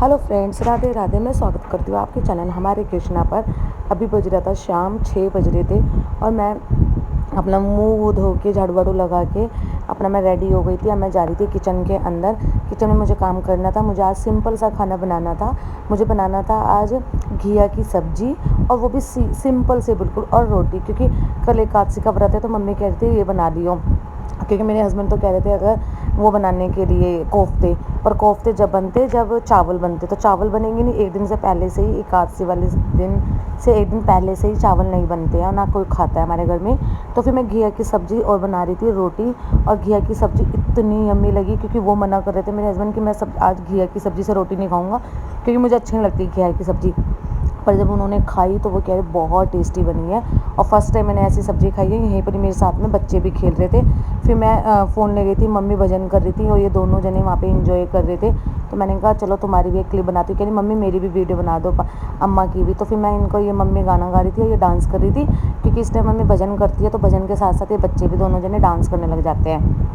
Hello friends, Radhe Radhe. मैं स्वागत करती हूँ आपके चैनल हमारे कृष्णा पर। अभी बज रहा था शाम 6 बज रहे थे और मैं अपना मुंह धो के झाड़ू वाड़ू लगा के अपना मैं रेडी हो गई थी और मैं जा रही थी किचन के अंदर। किचन में मुझे काम करना था। मुझे आज सिंपल सा खाना बनाना था। मुझे बनाना था आज घिया की सब्जी और वो भी सिंपल से बिल्कुल, और रोटी, क्योंकि कल एकादशी का व्रत है तो मम्मी कह रही थी ये बना लियो। क्योंकि मेरे हस्बैंड तो कह रहे थे अगर वो बनाने के लिए कोफ्ते, पर कोफ्ते जब बनते जब चावल बनते, तो चावल बनेंगे नहीं। एक दिन से पहले से ही, एकादशी वाले दिन से एक दिन पहले से ही चावल नहीं बनते हैं और ना कोई खाता है हमारे घर में। तो फिर मैं घिया की सब्ज़ी और बना रही थी रोटी। और घिया की सब्ज़ी इतनी यम्मी लगी, क्योंकि वो मना कर रहे थे मेरे हस्बैंड कि मैं सब आज घिया की सब्ज़ी से रोटी नहीं खाऊंगा, क्योंकि मुझे अच्छी नहीं लगती घिया की सब्ज़ी। पर जब उन्होंने खाई तो वो कह रहे बहुत टेस्टी बनी है। और फर्स्ट टाइम मैंने ऐसी सब्ज़ी खाई है। यहीं पर मेरे साथ में बच्चे भी खेल रहे थे। फिर मैं फ़ोन ले गई थी, मम्मी भजन कर रही थी और ये दोनों जने वहाँ पे एंजॉय कर रहे थे। तो मैंने कहा चलो तुम्हारी भी एक क्लिप बनाती हूँ। कह रही मम्मी मेरी भी वीडियो बना दो, अम्मा की भी। तो फिर मैं इनको, ये मम्मी गाना गा रही थी और ये डांस कर रही थी, क्योंकि इस टाइम मम्मी भजन करती है तो भजन के साथ साथ ये बच्चे भी दोनों जने डांस करने लग जाते हैं।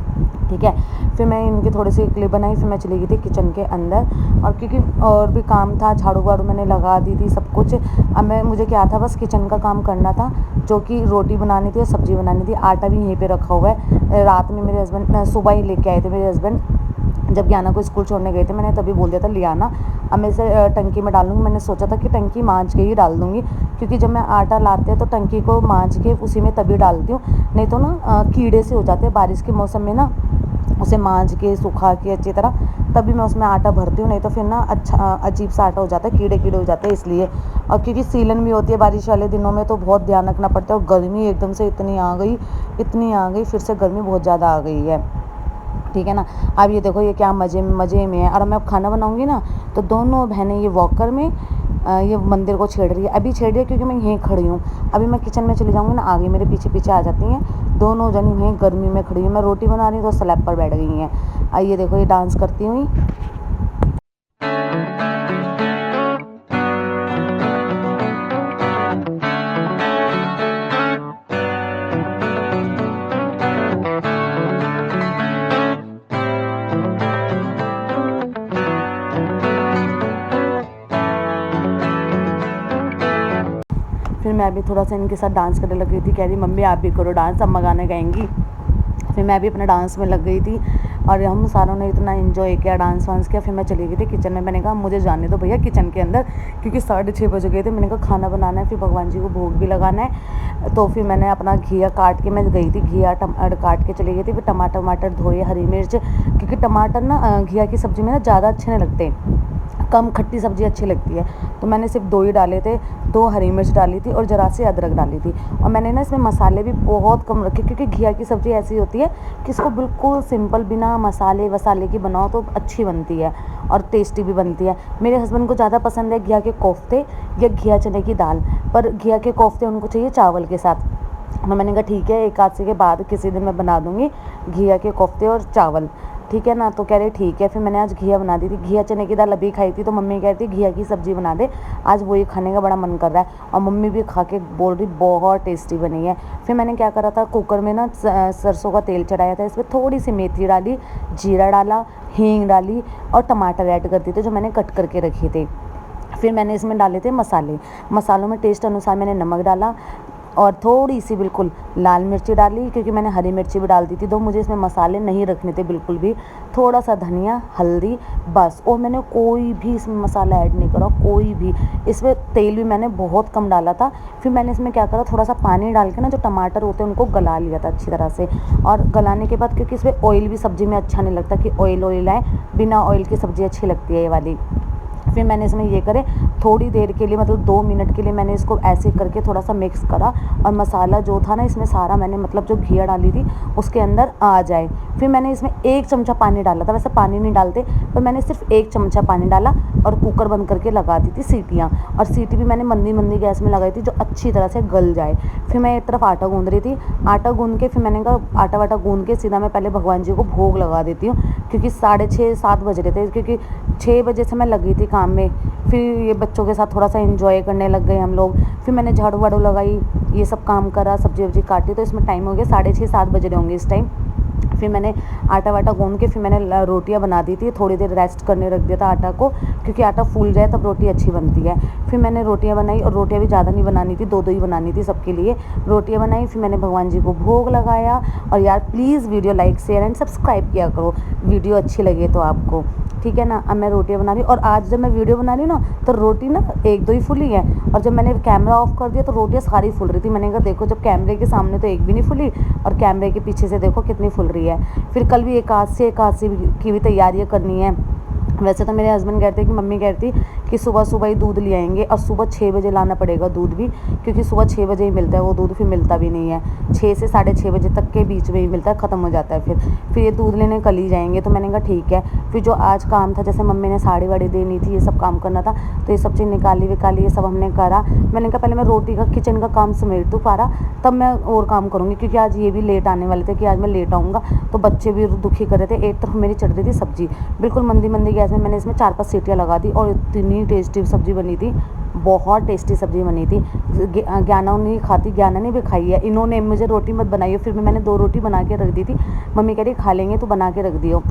ठीक है। फिर मैं इनकी थोड़ी सी क्लिप बनाई, फिर मैं चली गई थी किचन के अंदर। और क्योंकि और भी काम था, झाड़ू वाड़ू मैंने लगा दी थी सब कुछ। अब मुझे क्या था, बस किचन का काम करना था, जो कि रोटी बनानी थी और सब्ज़ी बनानी थी। आटा भी यहीं पे रखा हुआ है। रात में मेरे हस्बैंड सुबह ही लेके आए थे मेरे हस्बैंड, जब ज्ञाना को स्कूल छोड़ने गए थे। मैंने तभी बोल दिया था ले आना। अब मैं इसे टंकी में डाल दूँगी। मैंने सोचा था कि टंकी मांझ के ही डाल दूँगी, क्योंकि जब मैं आटा लाते हैं तो टंकी को मांझ के उसी में तभी डालती हूँ, नहीं तो ना कीड़े से हो जाते हैं बारिश के मौसम में ना। उसे मांझ के सुखा के अच्छी तरह तभी मैं उसमें आटा भरती हूँ, नहीं तो फिर ना अच्छा अजीब सा आटा हो जाता है, कीड़े कीड़े हो जाते हैं इसलिए। और क्योंकि सीलन भी होती है बारिश वाले दिनों में, तो बहुत ध्यान रखना पड़ता है। और गर्मी एकदम से इतनी आ गई, फिर से गर्मी बहुत ज़्यादा आ गई है। ठीक है ना। अब ये देखो ये क्या मज़े में है। और मैं अब खाना बनाऊंगी ना, तो दोनों बहनें ये वॉकर में ये मंदिर को छेड़ रही है। अभी छेड़ रही है क्योंकि मैं यहीं खड़ी हूँ। अभी मैं किचन में चली जाऊँगी ना, आगे मेरे पीछे पीछे आ जाती हैं। दोनों जनी वहीं गर्मी में खड़ी हूँ। मैं रोटी बना रही हूँ तो स्लैब पर बैठ गई हैं। ये देखो ये डांस करती हुई। फिर मैं भी थोड़ा सा इनके साथ डांस करने लग गई थी। कह रही मम्मी आप भी करो डांस, अम्मा गाने गाएंगी। फिर मैं भी अपना डांस में लग गई थी और हम सारों ने इतना एंजॉय किया, डांस वांस किया। फिर मैं चली गई थी किचन में। मैंने कहा मुझे जाने दो भैया किचन के अंदर, क्योंकि 6:30 बज गए थे। मैंने कहा खाना बनाना है, फिर भगवान जी को भोग भी लगाना है। तो फिर मैंने अपना घिया काट के मैं गई थी, घिया टमाटर काट के चली गई थी। फिर टमाटर धोए, हरी मिर्च, क्योंकि टमाटर ना घिया की सब्ज़ी में ना ज़्यादा अच्छे नहीं लगते, कम खट्टी सब्ज़ी अच्छी लगती है। तो मैंने सिर्फ 2 ही डाले थे, 2 हरी मिर्च डाली थी और ज़रा सी अदरक डाली थी। और मैंने ना इसमें मसाले भी बहुत कम रखे, क्योंकि घिया की सब्ज़ी ऐसी होती है कि इसको बिल्कुल सिंपल बिना मसाले वसाले की बनाओ तो अच्छी बनती है और टेस्टी भी बनती है। मेरे हस्बैंड को ज़्यादा पसंद है घिया के कोफ्ते या घिया चने की दाल, पर घिया के कोफ्ते उनको चाहिए चावल के साथ। तो मैंने कहा ठीक है, एकादशी के बाद किसी दिन मैं बना दूँगी घिया के कोफ्ते और चावल, ठीक है ना। तो कह रहे ठीक है। फिर मैंने आज घिया बना दी थी। घिया चने की दाल अभी खाई थी, तो मम्मी कह रही थी घिया की सब्ज़ी बना दे, आज वही खाने का बड़ा मन कर रहा है। और मम्मी भी खा के बोल रही बहुत टेस्टी बनी है। फिर मैंने क्या करा था, कुकर में ना सरसों का तेल चढ़ाया था, इसमें थोड़ी सी मेथी डाली, जीरा डाला, हींग डाली और टमाटर ऐड कर दिए थे जो मैंने कट करके रखे थे। फिर मैंने इसमें डाले थे मसाले। मसालों में टेस्ट अनुसार मैंने नमक डाला और थोड़ी सी बिल्कुल लाल मिर्ची डाली, क्योंकि मैंने हरी मिर्ची भी डाल दी थी। तो मुझे इसमें मसाले नहीं रखने थे बिल्कुल भी। थोड़ा सा धनिया, हल्दी, बस। और मैंने कोई भी इसमें मसाला ऐड नहीं करा, कोई भी। इसमें तेल भी मैंने बहुत कम डाला था। फिर मैंने इसमें क्या करा, थोड़ा सा पानी डाल के ना जो टमाटर होते हैं उनको गला लिया था अच्छी तरह से। और गलाने के बाद, क्योंकि इसमें ऑयल भी सब्ज़ी में अच्छा नहीं लगता कि ऑयल आए, बिना ऑयल की सब्ज़ी अच्छी लगती है ये वाली। फिर मैंने इसमें ये करे थोड़ी देर के लिए, मतलब 2 मिनट के लिए मैंने इसको ऐसे करके थोड़ा सा मिक्स करा। और मसाला जो था ना इसमें सारा मैंने, मतलब जो घिया डाली थी उसके अंदर आ जाए। फिर मैंने इसमें 1 चमचा पानी डाला था, वैसे पानी नहीं डालते, पर मैंने सिर्फ 1 चमचा पानी डाला और कुकर बंद करके लगा दी थी सीटियाँ। और सीटी भी मैंने मंदी मंदी गैस में लगाई थी, जो अच्छी तरह से गल जाए। फिर मैं एक तरफ आटा गूँध रही थी। आटा गूँध के फिर मैंने कहा आटा वाटा गूँध के सीधा मैं पहले भगवान जी को भोग लगा देती हूँ, क्योंकि 6:30-7 बज रहे थे, क्योंकि 6 बजे से मैं लगी थी काम में। फिर ये बच्चों के साथ थोड़ा सा एंजॉय करने लग गए हम लोग। फिर मैंने झाड़ू वाड़ू लगाई, ये सब काम करा, सब्जी वब्जी काटी, तो इसमें टाइम हो गया 6:30-7 बज रहे होंगे इस टाइम। फिर मैंने आटा वाटा गूँध के फिर मैंने रोटियां बना दी थी, थोड़ी देर रेस्ट करने रख दिया था आटा को, क्योंकि आटा फूल जाए तब रोटी अच्छी बनती है। फिर मैंने रोटियां बनाई, और रोटियां भी ज़्यादा नहीं बनानी थी, 2 ही बनानी थी सबके लिए। रोटियां बनाई, फिर मैंने भगवान जी को भोग लगाया। और यार please video like share and subscribe किया करो, वीडियो अच्छी लगे तो आपको, ठीक है ना। अब मैं रोटियां बना रही हूँ, और आज जब मैं वीडियो बना रही हूँ ना तो रोटी ना 1-2 ही फुली है, और जब मैंने कैमरा ऑफ कर दिया तो रोटियां सारी फुल रही थी। मैंने कहा देखो, जब कैमरे के सामने तो एक भी नहीं फुली, और कैमरे के पीछे से देखो कितनी फुल रही है। फिर कल भी एकादशी की भी तैयारियाँ करनी है। वैसे तो मेरे हस्बैंड कहते हैं कि मम्मी कहती कि सुबह सुबह ही दूध ले आएंगे, और सुबह 6 बजे लाना पड़ेगा दूध भी, क्योंकि सुबह 6 बजे ही मिलता है वो दूध, फिर मिलता भी नहीं है। 6 से 6:30 बजे तक के बीच में ही मिलता है, ख़त्म हो जाता है। फिर ये दूध लेने कल ही जाएंगे। तो मैंने कहा ठीक है। फिर जो आज काम था, जैसे मम्मी ने साड़ी वाड़ी देनी थी, ये सब काम करना था, तो ये सब चीज़ निकाली विकाली, ये सब हमने करा। मैंने कहा पहले मैं रोटी का किचन का काम समेट दूँ सारा, तब मैं और काम करूँगी, क्योंकि आज ये भी लेट आने वाले थे कि आज मैं लेट आऊँगा। तो बच्चे भी दुखी कर रहे थे। एक तरफ मेरी चढ़ रही थी सब्जी, बिल्कुल मंदी मंदी गैस में मैंने इसमें 4-5 सीटियाँ लगा दी, और इतनी टेस्टी सब्ज़ी बनी थी, बहुत टेस्टी सब्ज़ी बनी थी। ज्ञाना नहीं खाती, ज्ञाना ने भी खाई है। इन्होंने मुझे रोटी मत बनाइए, फिर भी मैंने 2 रोटी बना के रख दी थी। मम्मी कह रही खा लेंगे तो बना के रख दियो,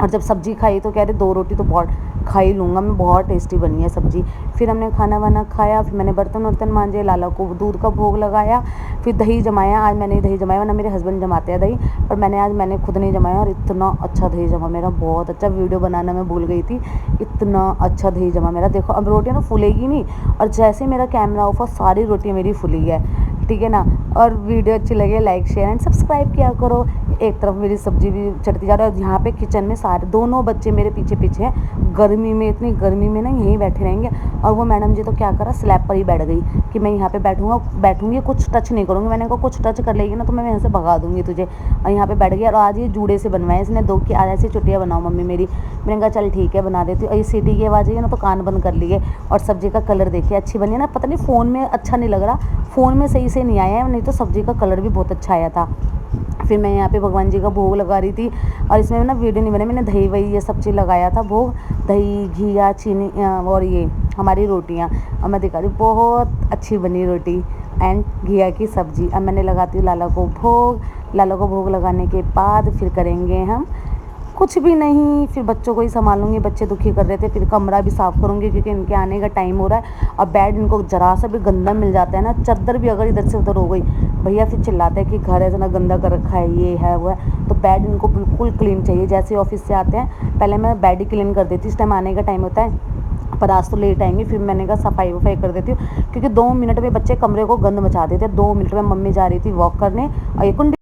और जब सब्ज़ी खाई तो कह रहे 2 रोटी तो बहुत खा ही लूँगा मैं, बहुत टेस्टी बनी है सब्ज़ी। फिर हमने खाना वाना खाया, फिर मैंने बर्तन वर्तन मांजे, लाला को दूध का भोग लगाया, फिर दही जमाया। आज मैंने दही जमाया, वरना मेरे हस्बैंड जमाते हैं दही, पर मैंने खुद नहीं जमाया, और इतना अच्छा दही जमा मेरा, बहुत अच्छा। वीडियो बनाना मैं भूल गई थी, इतना अच्छा दही जमा मेरा। देखो अब रोटियाँ ना फूलेगी नहीं, और जैसे मेरा कैमरा ऑफ, सारी रोटियाँ मेरी फूली है, ठीक है ना। और वीडियो अच्छी लगे लाइक शेयर एंड सब्सक्राइब किया करो। एक तरफ मेरी सब्जी भी चढ़ती जा रही है, और यहाँ पे किचन में सारे दोनों बच्चे मेरे पीछे पीछे हैं। गर्मी में, इतनी गर्मी में ना यहीं बैठे रहेंगे। और वो मैडम जी तो क्या करा, स्लैब पर ही बैठ गई कि मैं यहाँ पे बैठूंगी, कुछ टच नहीं करूँगी। मैंने कहा कुछ टच कर लेगी ना तो मैं यहाँ से भगा दूँगी तुझे, और यहाँ पे बैठ गई। और आज ये जूड़े से बनवाए इसने 2 की, आज ऐसी चुटियाँ बनाओ मम्मी मेरी। मैंने कहा चल ठीक है बना देती हूँ। और ये सीटी की आवाज़ आई है ना तो कान बंद कर लिए। और सब्ज़ी का कलर देखिए अच्छी बनी है ना, पता नहीं फ़ोन में अच्छा नहीं लग रहा, फ़ोन में सही से नहीं आया है, नहीं तो सब्ज़ी का कलर भी बहुत अच्छा आया था। फिर मैं यहाँ पे भगवान जी का भोग लगा रही थी, और इसमें ना वीडियो नहीं बनी, मैंने दही वही ये सब चीज़ लगाया था भोग, दही घिया चीनी, और ये हमारी रोटियाँ। और मैं दिखा रही हूँ बहुत अच्छी बनी रोटी एंड घिया की सब्ज़ी। अब मैंने लगाती हूँ लाला को भोग। लाला को भोग लगाने के बाद फिर करेंगे हम कुछ भी नहीं, फिर बच्चों को ही संभालूंगी, बच्चे दुखी कर रहे थे। फिर कमरा भी साफ़ करूँगी, क्योंकि इनके आने का टाइम हो रहा है। और बेड इनको ज़रा सा भी गंदा मिल जाता है ना, चादर भी अगर इधर से उधर हो गई, भैया फिर चिल्लाते हैं कि घर ऐसा ना गंदा कर रखा है, ये है वो है। तो बेड इनको बिल्कुल क्लीन चाहिए। जैसे ऑफिस से आते हैं पहले मैं बेड ही क्लीन कर देती, इस टाइम आने का टाइम होता है, पर आज तो लेट आएंगे। फिर मैंने कहा सफाई वफाई कर देती हूँ, क्योंकि 2 मिनट में बच्चे कमरे को गंद मचा देते हैं। 2 मिनट में मम्मी जा रही थी वॉक करने, और ये कुंडी